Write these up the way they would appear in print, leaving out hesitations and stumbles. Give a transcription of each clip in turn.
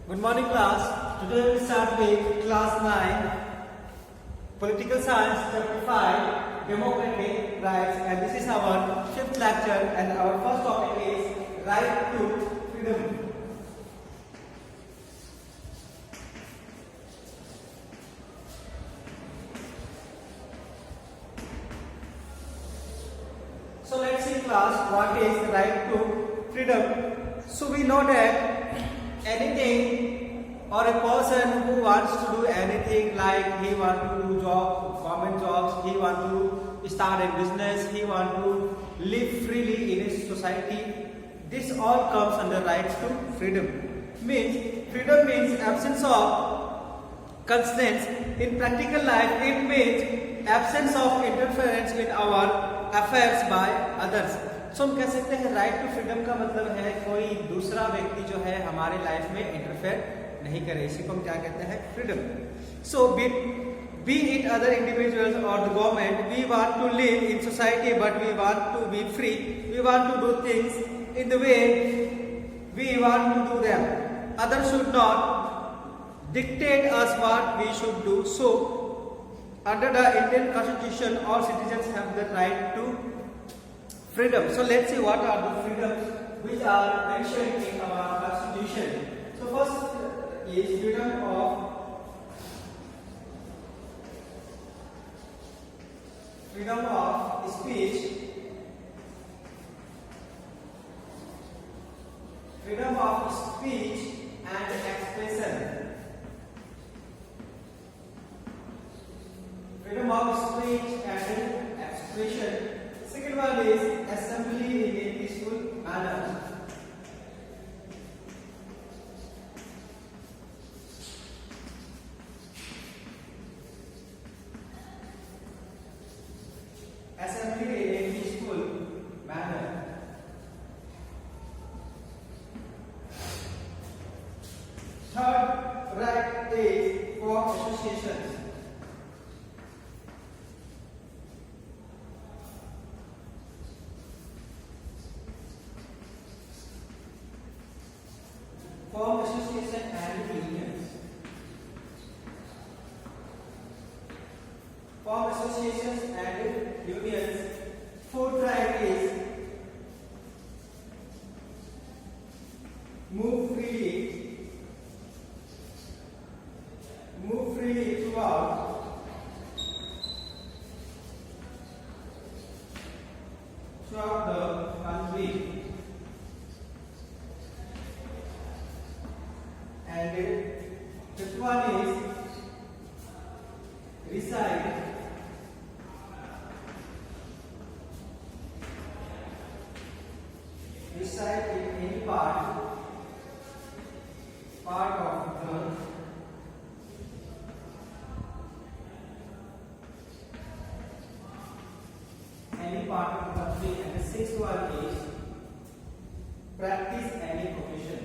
Good morning class. Today we start with class 9 Political Science chapter 5 Democratic Rights, and this is our fifth lecture, and our first topic is right to freedom. So let's see class, what is right to freedom. So we know that anything or a person who wants to do anything, like he want to do job, government jobs, he want to start a business, he want to live freely in his society, this all comes under rights to freedom. Freedom means absence of constraints in practical life. It means absence of interference in our affairs by others. So हम कह सकते हैं right to freedom का मतलब है कोई दूसरा व्यक्ति जो है हमारे लाइफ में इंटरफेयर नहीं करे, इसी को हम क्या कहते हैं, freedom. So be it other individuals or the government, we want to live in society but we want to be free. We want to do things in the way we want to do them. Others should not dictate us what we should do. So under the Indian Constitution, all citizens have the right to freedom. So let's see what are the freedoms which are mentioned in our Constitution. So first is freedom of speech, freedom of speech and expression. Freedom of speech and expression. Second one is assembly in a peaceful manner. Assembly in a peaceful manner. Third right is for associations. Form association and unions. Form associations and unions. Fourth right is move freely throughout the country. And fifth one is reside in any part of the country. And the sixth one is practice any profession.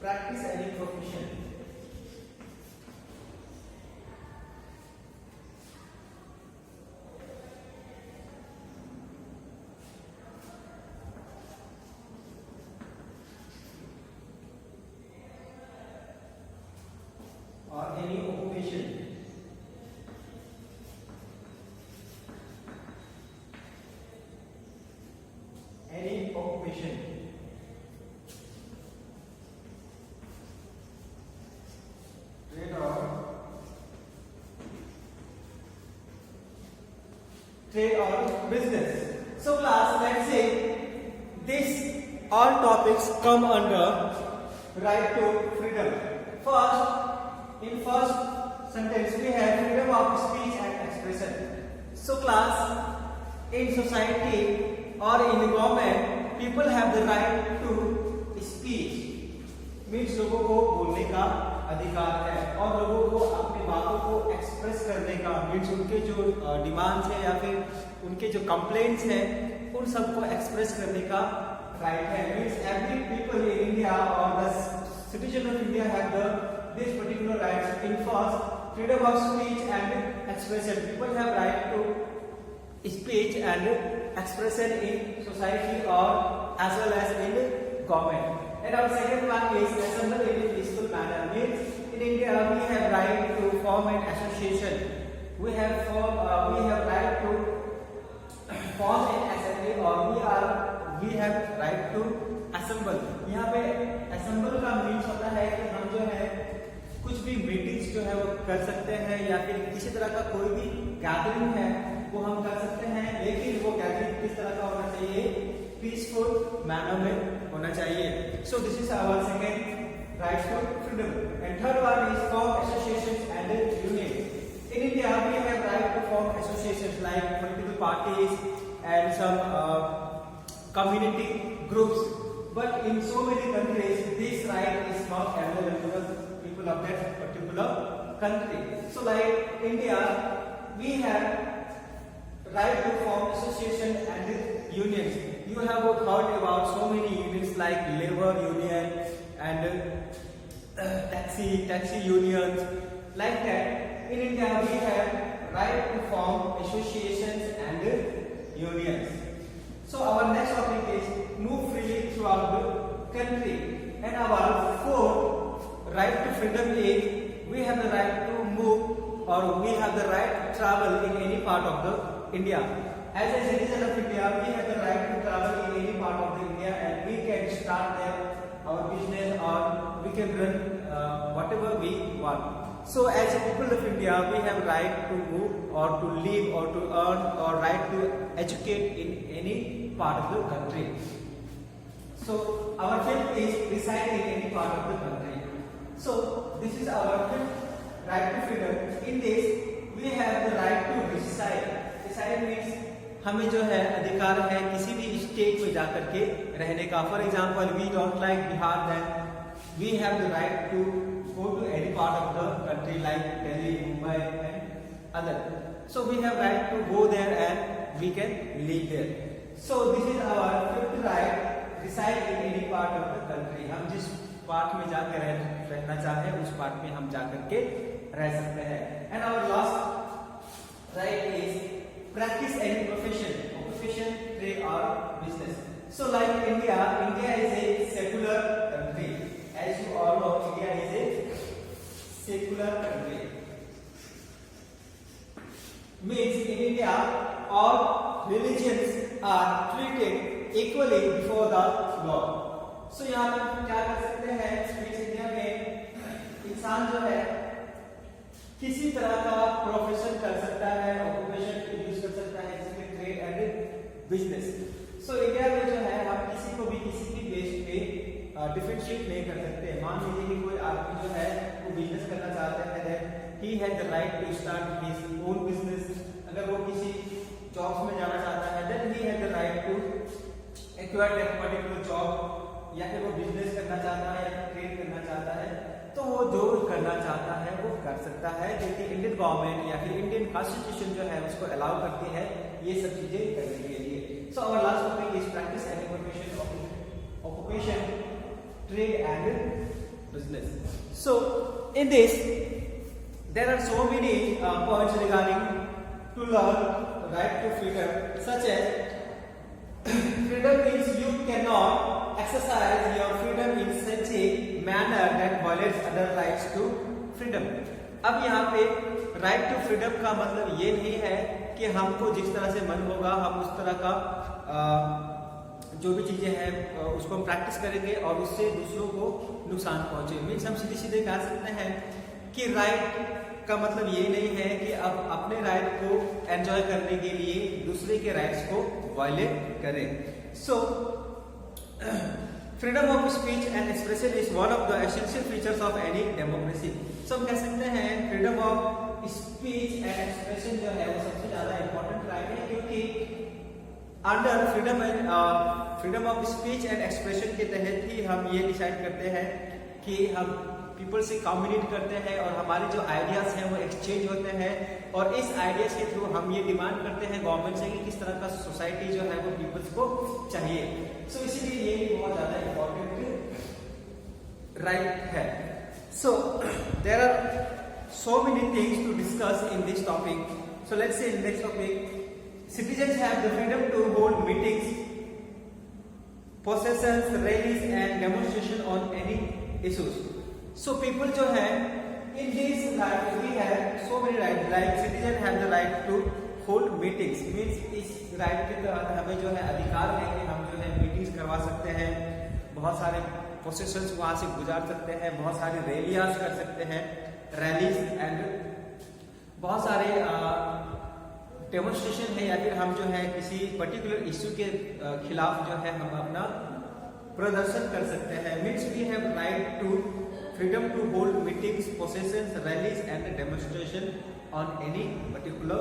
Practice any profession. Or any occupation. Any occupation. Trade or business. So class, let's say this all topics come under right to freedom. In first sentence we have freedom of speech and expression. So class, in society or in the government, people have the right to speech. Means लोगों को बोलने का अधिकार है और लोगों को अपनी बातों को एक्सप्रेस करने का, मीन्स उनके जो डिमांड्स है या फिर उनके जो कंप्लेंट्स है उन सबको एक्सप्रेस करने का राइट है. Means every people in India और the citizen of India have the this particular rights. In first freedom of speech and expression, people have right to speech and expression in society or as well as in government. And our second one is assemble in a peaceful manner. Means in India we have right to form an association. We have right to form an assembly or we have right to assemble. यहाँ पे assemble का means होता है कि हम जो है कुछ भी मीटिंग्स जो है वो कर सकते हैं या फिर किसी तरह का कोई भी गैदरिंग है वो हम कर सकते हैं, लेकिन वो गैदरिंग किस तरह का होना चाहिए, पीसफुल मैनर में होना चाहिए. So this is our second right to freedom. And third one is form associations and union. In India we have right to form associations like political parties and some community groups, but in so many countries this right is not available to the people of that particular country. So like India we have right to form association and unions. You have heard about so many unions like labor union and taxi unions like that. In India we have right to form associations and unions. So our next topic is move freely throughout the country. And our fourth right to freedom is we have the right to move or we have the right to travel in any part of the India. As a citizen of India, we have the right to travel in any part of the India and we can start there our business or we can run whatever we want. So as a people of India, we have right to move or to live or to earn or right to educate in any part of the country. So our fifth is reside in any part of the country. So this is our fifth right to freedom. In this we have the right to reside. Reside means हमें जो है अधिकार है किसी भी state में जाकर के रहने का. For example we don't like Bihar, then we have the right to go to any part of the country like Delhi, Mumbai and other. So we have right to go there and we can live there. So this is our fifth right, reside in any part of the country. हम जिस part में जाकर रहना चाहे उस part में हम जाकर के रह सकते हैं. And our last right is practice any profession, trade or business. So like India is a secular country. As you all know, India is a secular country. Means in India all religions are treated equally before the law. So यहाँ पर क्या कर सकते हैं, India में इंसान जो है किसी तरह का प्रोफेशन कर सकता है, ऑक्यूपेशन यूज कर सकता है, जैसे trade and business. So India में जो है हम किसी को भी किसी भी बेस पे डिफरेंशिएट नहीं कर सकते. मान लीजिए कि कोई आदमी जो है वो बिजनेस करना चाहता है, then he has the right to start his own business. अगर वो किसी जॉब्स में जाना चाहता है, then he has the right to acquire that particular job. या फिर वो बिजनेस करना चाहता है या ट्रेड करना चाहता है, तो वो जो करना चाहता है वो कर सकता है, क्योंकि इंडियन गवर्नमेंट या फिर इंडियन कॉन्स्टिट्यूशन जो है उसको अलाउ करती है ये सब चीजें करने के लिए. So our last topic is practice and occupation, trade and business. So in this there are so many points regarding to learn right to freedom, such as freedom means you cannot exercise your freedom in such a manner that violates other rights to freedom. अब यहाँ पे right to freedom का मतलब ये नहीं है कि हमको जिस तरह से मन होगा हम उस तरह का जो भी चीजें हैं उसको हम प्रैक्टिस करेंगे और उससे दूसरों को नुकसान पहुंचे. मीन्स हम सीधे सीधे कह सकते हैं कि राइट का मतलब ये नहीं है कि अब अपने राइट को एंजॉय करने के लिए दूसरे के राइट्स को वायलेट करें. So freedom of speech and expression is one of the essential features of any democracy. So हम कह सकते हैं freedom of speech and expression जो है वो सबसे ज्यादा इंपॉर्टेंट राइट है, क्योंकि under freedom of speech and expression के तहत ही हम ये डिसाइड करते हैं कि हम पीपल से कम्युनिकेट करते हैं और हमारे जो आइडियाज हैं वो एक्सचेंज होते हैं, और इस आइडियाज के थ्रू हम ये डिमांड करते हैं गवर्नमेंट से कि किस तरह का सोसाइटी जो है वो पीपल्स को चाहिए. सो इसीलिए ये बहुत ज्यादा इंपॉर्टेंट राइट है. So there are so many things to discuss in this topic. So let's see next topic citizens have the freedom to hold meetings, processions, rallies and demonstration on any issues. So people जो है in this right we have so many rights, like citizen have the right to hold meetings, means इस right के तहत हमें जो है अधिकार है कि हम जो है मीटिंग्स करवा सकते हैं, बहुत सारे प्रोसेशंस वहाँ से गुजार सकते हैं, बहुत सारी रैलियां कर सकते हैं, रैलीज एंड बहुत सारे डेमोन्स्ट्रेशन है, या फिर हम जो है किसी पर्टिकुलर इश्यू के खिलाफ जो है हम अपना प्रदर्शन कर सकते हैं. Means we have right to freedom to hold meetings, processions, rallies and demonstration on any particular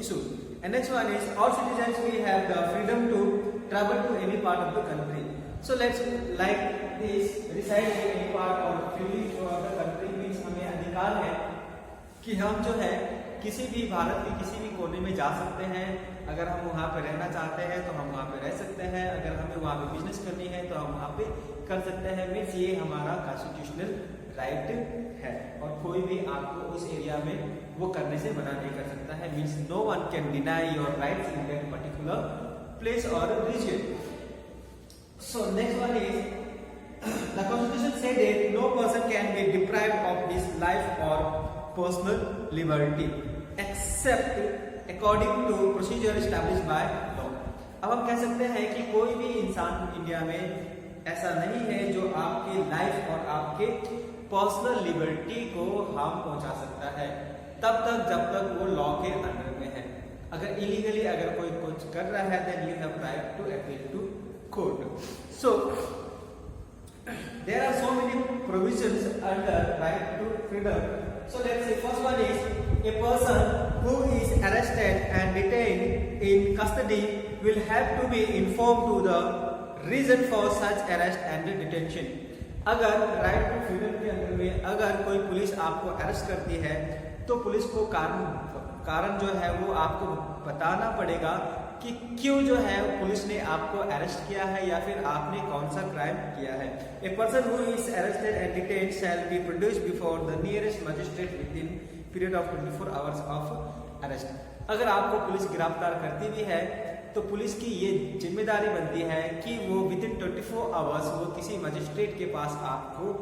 issue. And next one is all citizens we have the freedom to travel to any part of the country. So let's like this reside in any part or freely throughout the country means हमें अधिकार है कि हम जो है किसी भी भारत के किसी भी कोने में जा सकते हैं. अगर हम वहाँ पे रहना चाहते हैं तो हम वहाँ पे रह सकते हैं, अगर हमें वहाँ पे बिजनेस करनी है तो हम वहाँ पे कर सकते हैं. मीन्स ये हमारा कॉन्स्टिट्यूशनल राइट है और कोई भी आपको उस एरिया में वो करने से मना नहीं कर सकता है. Means no one can deny your rights in that particular place और region. So next one is the constitution said that no person can be deprived of his life और personal liberty except according to procedure established by law. अब हम कह सकते हैं कि कोई भी इंसान इंडिया में ऐसा नहीं है जो आपके लाइफ और आपके पर्सनल लिबर्टी को हार्म पहुंचा सकता है तब तक जब तक वो लॉ के अंडर में है. अगर इलीगली अगर कोई कुछ कर रहा है then you have right to appeal to court. So there are so many provisions under right to freedom. So let's say first one is a person who is arrested and detained in custody will have to be informed to the reason for such arrest and detention. अगर right to freedom के अंदर में अगर कोई police आपको arrest करती है तो पुलिस को कारण जो है वो आपको बताना पड़ेगा कि क्यों जो है पुलिस ने आपको अरेस्ट किया है या फिर आपने कौन सा क्राइम किया है. A person who is arrested and detained shall be produced before the nearest magistrate with in period of 24 hours of arrest. अगर आपको पुलिस गिरफ्तार करती भी है तो पुलिस की ये जिम्मेदारी बनती है कि वो विद इन 24 आवर्स वो किसी मजिस्ट्रेट के पास आपको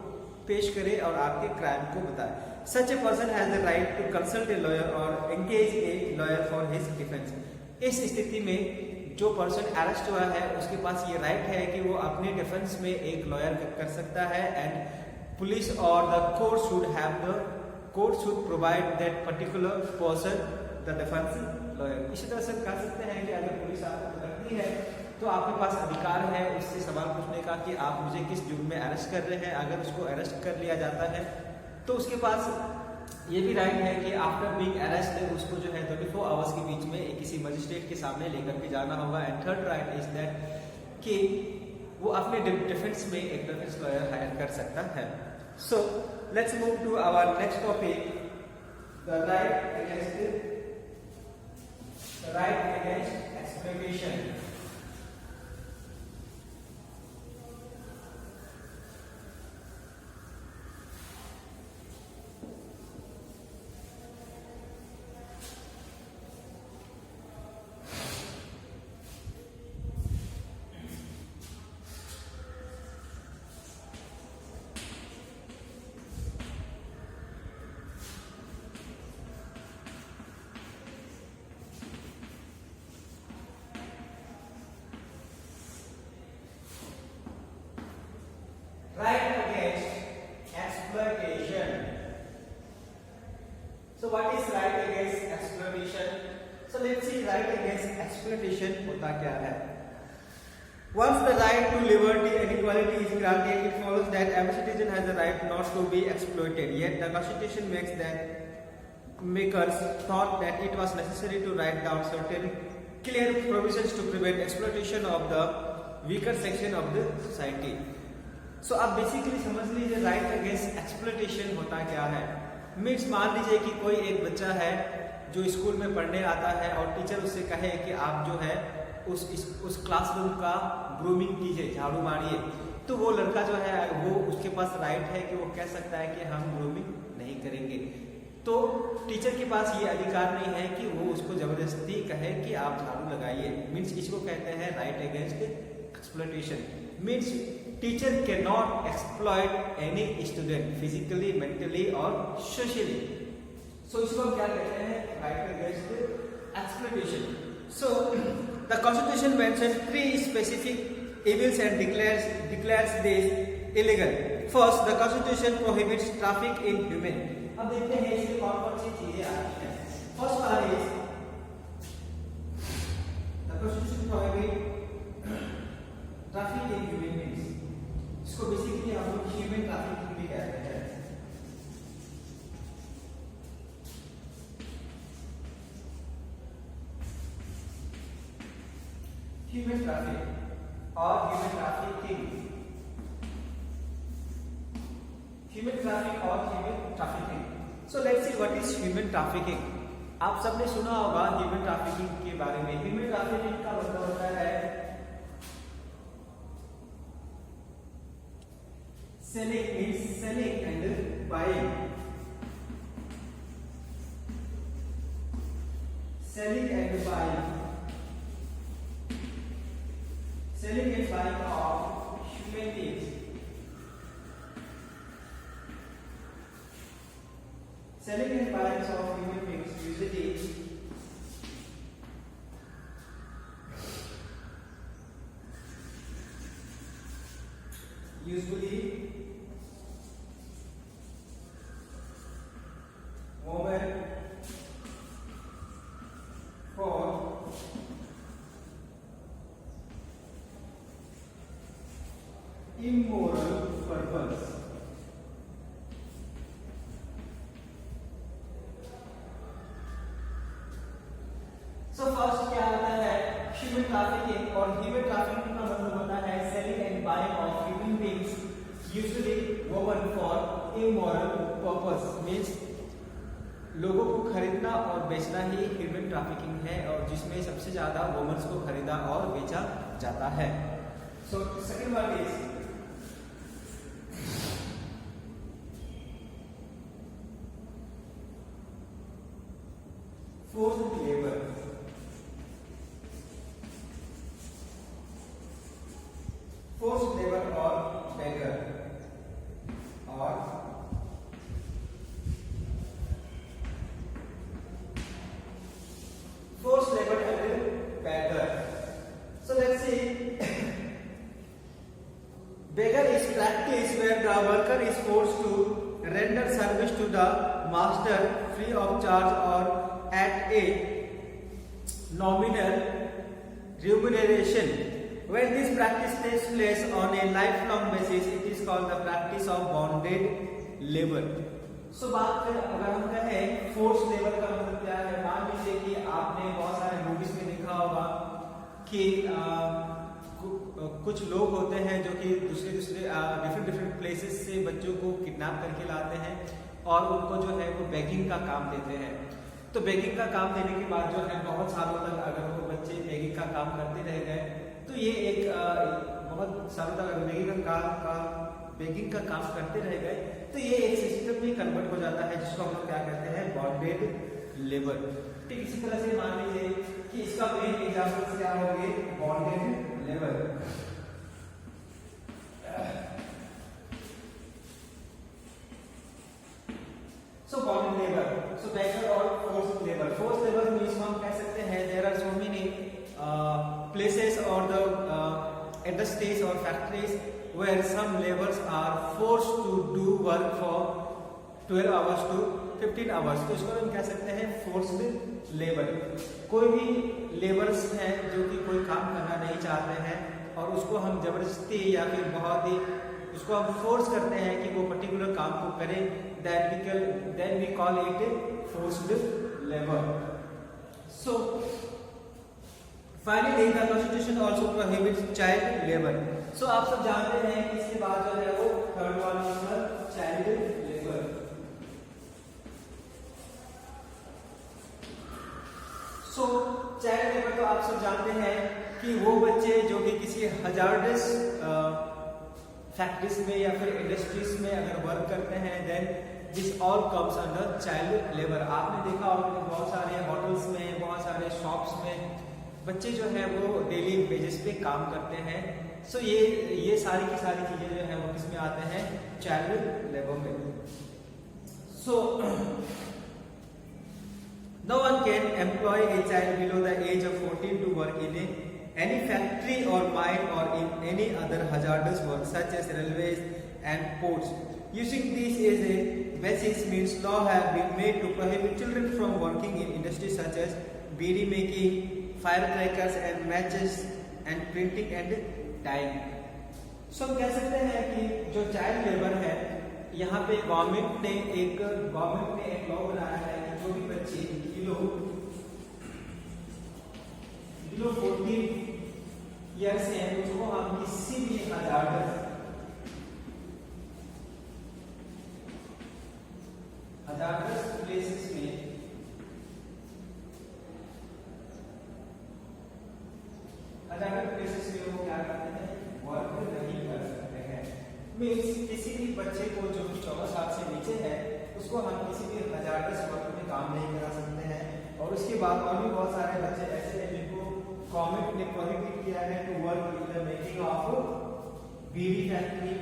पेश करे और आपके क्राइम को बताए. Such a person has the right to consult a lawyer और engage a lawyer for his defence. इस स्थिति में जो पर्सन अरेस्ट हुआ है उसके पास ये राइट है कि वो अपने डिफेंस में एक लॉयर कर सकता है एंड पुलिस और the court should provide that particular person the defence lawyer. इसी तरह से कह सकते हैं कि अगर पुलिस आपको पकड़ती है तो आपके पास अधिकार है उससे सवाल पूछने का कि आप मुझे किस जुर्म में अरेस्ट कर रहे हैं. अगर उसको अरेस्ट कर लिया जाता है तो उसके पास ये भी राइट है कि आफ्टर बीइंग अरेस्ट उसको जो है 24 आवर्स के बीच में किसी मजिस्ट्रेट के सामने लेकर के जाना होगा. And third right is that कि वो अपने डिफेंस में एक डिफेंस लॉयर हायर कर सकता है. So let's move to our next topic, the right against exploitation. Right against exploitation. So what is right against exploitation? So let's see right against exploitation होता क्या है. Once the right to liberty and equality is granted, it follows that every citizen has the right not to be exploited. Yet the Constitution makers thought that it was necessary to write down certain clear provisions to prevent exploitation of the weaker section of the society. सो आप basically समझ लीजिए right against exploitation होता क्या है. Means मान लीजिए कि कोई एक बच्चा है जो स्कूल में पढ़ने आता है और टीचर उससे कहे कि आप जो है उस क्लासरूम का ग्रूमिंग कीजिए, झाड़ू मारिए, तो वो लड़का जो है वो उसके पास राइट है कि वो कह सकता है कि हम ग्रूमिंग नहीं करेंगे. तो टीचर के पास ये अधिकार नहीं है कि वो उसको जबरदस्ती कहे कि आप झाड़ू लगाइए। मीन्स इसको कहते हैं right against exploitation. Means teacher can not exploit any student physically, mentally और सोशली। सो इसको हम क्या कहते हैं? Right against exploitation. So the constitution mention 3 specific evils and declares this illegal. First, the Constitution prohibits traffic in human. अब देखते हैं इसमें कौन कौन सी चीजें आती हैं। First one is the constitution prohibit traffic in human beings. इसको बेसिकली हम लोग ह्यूमन ट्रैफिकिंग भी कहते हैं। ह्यूमन ट्रैफिक और ह्यूमन ट्रैफिकिंग, ह्यूमन ट्रैफिक और human trafficking. So let's see what is human trafficking. आप सबने सुना होगा ह्यूमन ट्रैफिकिंग के बारे में। ह्यूमन ट्रैफिकिंग का मतलब होता है selling and buying, selling and buying of human beings, selling and buying of human beings usually women for immoral purpose. So first क्या होता है ह्यूमन ट्रैफिकिंग, और ह्यूमन ट्रैफिकिंग का मतलब होता है selling and buying of human beings usually woman for immoral purpose. Means लोगों को खरीदना और बेचना ही ह्यूमन ट्रैफिकिंग है, और जिसमें सबसे ज्यादा वुमेन्स को खरीदा और बेचा जाता है। So second word is forced labour. Forced labour और बेगर, और forced labor and beggar. So let's see. Beggar is practice where the worker is forced to render service to the master free of charge or at a nominal remuneration. When this practice takes place on a lifelong basis, it is called the practice of bonded labor. So बात कर अगर हम कहें force labour का मतलब क्या है, मान लीजिए कि आपने बहुत सारे मूवीज में देखा होगा कि कुछ लोग होते हैं जो कि दूसरे डिफरेंट प्लेसेस से बच्चों को किडनैप करके लाते हैं और उनको जो है वो बेगिंग का काम देते हैं। तो बेगिंग का काम देने के बाद जो है बहुत सालों तक अगर वो बच्चे बेगिंग का काम करते रह गए तो ये एक बहुत सालों तक अगर बेगिंग का काम करते रह गए तो ये एक सिस्टम में कन्वर्ट हो जाता है जिसको हम लोग क्या कहते हैं बॉन्डेड लेबर। ठीक इसी तरह से मान लीजिए कि इसका मेन एग्जांपल क्या होंगे bonded labour. So bonded labour, so begar और forced labour. Forced labour means हम कह सकते हैं there are so many places or the industries or factories where some laborers are forced to do work for 12 hours to 15 hours। तो इसको हम कह सकते हैं फोर्स्ड लेबर। कोई भी लेबर्स हैं जो कि कोई काम करना नहीं चाहते हैं और उसको हम जबरदस्ती या फिर बहुत ही उसको हम फोर्स करते हैं कि वो पर्टिकुलर काम को करें, then we call it forced labor। So Finally, the Constitution also prohibits child labor। So आप सब जानते हैं कि इसके बाद जो है वो third one number child labour. So child labour तो आप सब जानते हैं कि वो बच्चे जो कि किसी हजार्डस फैक्ट्रीज में या फिर इंडस्ट्रीज में अगर वर्क करते हैं, then this all comes under child labour. आपने देखा होगा कि बहुत सारे होटल्स में, बहुत सारे शॉप्स में बच्चे जो है वो डेली वेजेस पे काम करते हैं। सो ये सारी की सारी चीजें जो है वो किसमें आते हैं, चाइल्ड लेबर में। सो no one can employ a child below the age of 14 to work in any factory or mine or in any other hazardous work such as railways and ports. Using this as a basis means law have been made to prohibit children from working in industries such as beedi making, firecrackers and matches and printing and dyeing. So हम कह सकते हैं कि जो child labour है, यहाँ पे government ने एक लॉ बनाया है कि जो भी बच्चे बिलो 14 ईयर्स हैं उसको हम किसी भी हजारदस प्लेसेस में वो क्या करते हैं, वर्क नहीं कर सकते हैं। मीन्स किसी भी बच्चे को जो 14 साल से नीचे है उसको हम किसी भी हजारदस वर्क में काम नहीं करा सकते हैं। और उसके बाद और भी बहुत सारे बच्चे ऐसे हैं जिनको गवर्नमेंट ने प्रोहिबिट किया है to work in the making of bidi factory,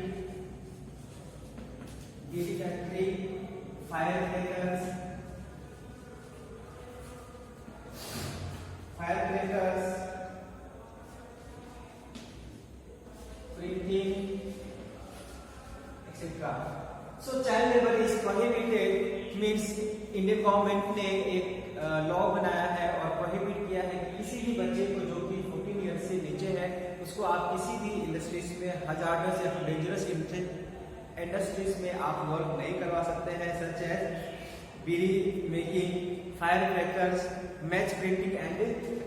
fire crackers, printing etcetera. So child labour is prohibited means Indian government ने एक लॉ बनाया है और प्रोहिबिट किया है कि किसी भी बच्चे को जो कि 14 ईयर्स से नीचे है उसको आप किसी भी इंडस्ट्रीज में हजारदस या डेंजरस इंडस्ट्रीज में आप वर्क नहीं करवा सकते हैं, such as bidi making, fire crackers, match printing and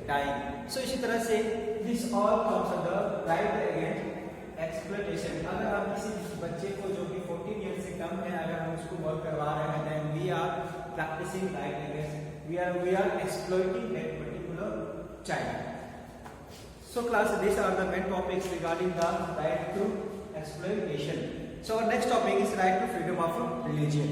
dyeing. So इसी तरह से this all comes under right against exploitation. अगर हम किसी बच्चे को जो कि 14 ईयर से कम है अगर हम उसको वर्क करवा रहे हैं, then we are practising right against, we are exploiting that particular child. So class, these are the main topics regarding the right to exploitation. So our next topic is right to freedom of religion.